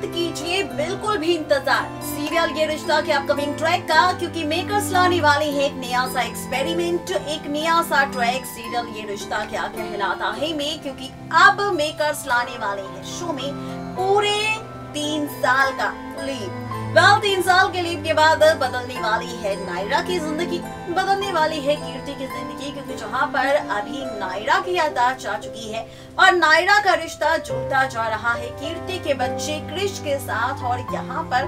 कीजिए बिल्कुल भी इंतजार सीरियल ये रिश्ता के अपकमिंग ट्रैक का, क्योंकि मेकर्स लाने वाले हैं एक नया सा एक्सपेरिमेंट, एक नया सा ट्रैक सीरियल ये रिश्ता क्या कहलाता है में, क्योंकि अब मेकर्स लाने वाले हैं शो में पूरे 3 साल का लीव। 3 साल के लीव के बाद बदलने वाली है नायरा की जिंदगी, बदलने वाली है कीर्ति की जिंदगी, क्योंकि जहां पर अभी नायरा की याददाश्त जा चुकी है और नायरा का रिश्ता जुड़ता जा रहा है कीर्ति के बच्चे क्रिश के साथ। और यहाँ पर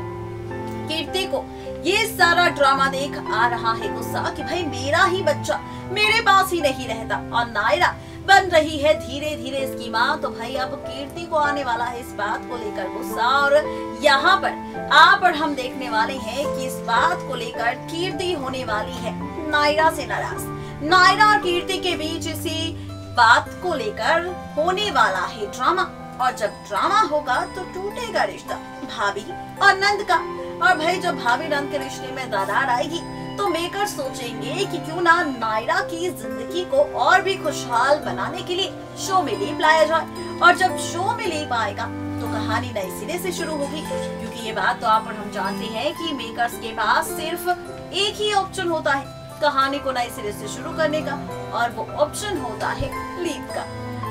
कीर्ति को ये सारा ड्रामा देख आ रहा है गुस्सा कि भाई मेरा ही बच्चा मेरे पास ही नहीं रहता, और नायरा बन रही है धीरे धीरे इसकी माँ। तो भाई अब कीर्ति को आने वाला है इस बात को लेकर गुस्सा, और यहाँ पर आप और हम देखने वाले हैं कि इस बात को लेकर कीर्ति होने वाली है नायरा से नाराज। नायरा और कीर्ति के बीच इसी बात को लेकर होने वाला है ड्रामा, और जब ड्रामा होगा तो टूटेगा रिश्ता भाभी और नंद का। और भाई जब भाभी नंद के रिश्ते में दरार आएगी तो मेकर सोचेंगे कि क्यों ना नायरा की जिंदगी को और भी खुशहाल बनाने के लिए शो में लीप लाया जाए। और जब शो में लीप आएगा तो कहानी नए सिरे से शुरू होगी, क्योंकि ये बात तो आप और हम जानते हैं कि मेकर्स के पास सिर्फ एक ही ऑप्शन होता है कहानी को नए सिरे से शुरू करने का, और वो ऑप्शन होता है लीप का।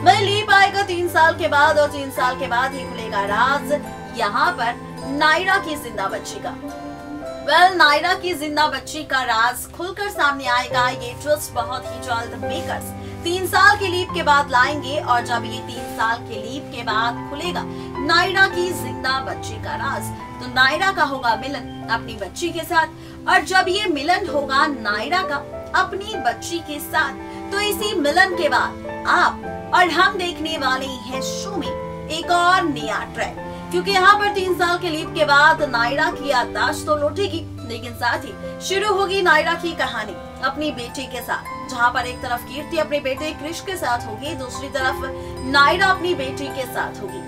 भाई लीप आएगा 3 साल के बाद, और 3 साल के बाद ही खुलेगा राज यहाँ पर नायरा की जिंदा बच्ची का। नायरा की जिंदा बच्ची का राज खुलकर सामने आएगा। ये ट्विस्ट बहुत ही जल्द मेकर्स 3 साल के लीव के बाद लाएंगे, और जब ये 3 साल के लीव के बाद खुलेगा नायरा की जिंदा बच्ची का राज, तो नायरा का होगा मिलन अपनी बच्ची के साथ, और जब ये मिलन होगा नायरा का अपनी बच्ची के साथ, तो इसी मिलन के बाद आप और हम देखने वाले हैं शो में एक और नया ट्रैक, क्योंकि यहाँ पर 3 साल के लीव के बाद नायरा की याददाश्त तो लौटेगी, लेकिन साथ ही शुरू होगी नायरा की कहानी अपनी बेटी के साथ, जहाँ पर एक तरफ कीर्ति अपने बेटे क्रिश के साथ होगी, दूसरी तरफ नायरा अपनी बेटी के साथ होगी।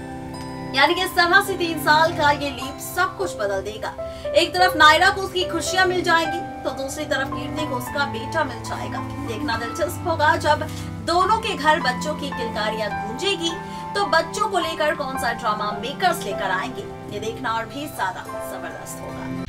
यानी कि इस तरह से 3 साल का ये लीव सब कुछ बदल देगा। एक तरफ नायरा को उसकी खुशियां मिल जाएंगी, तो दूसरी तरफ कीर्ति को उसका बेटा मिल जाएगा। देखना दिलचस्प होगा जब दोनों के घर बच्चों की किलकारियां गूंजेगी, तो बच्चों को लेकर कौन सा ड्रामा मेकर्स लेकर आएंगे, ये देखना और भी ज्यादा जबरदस्त होगा।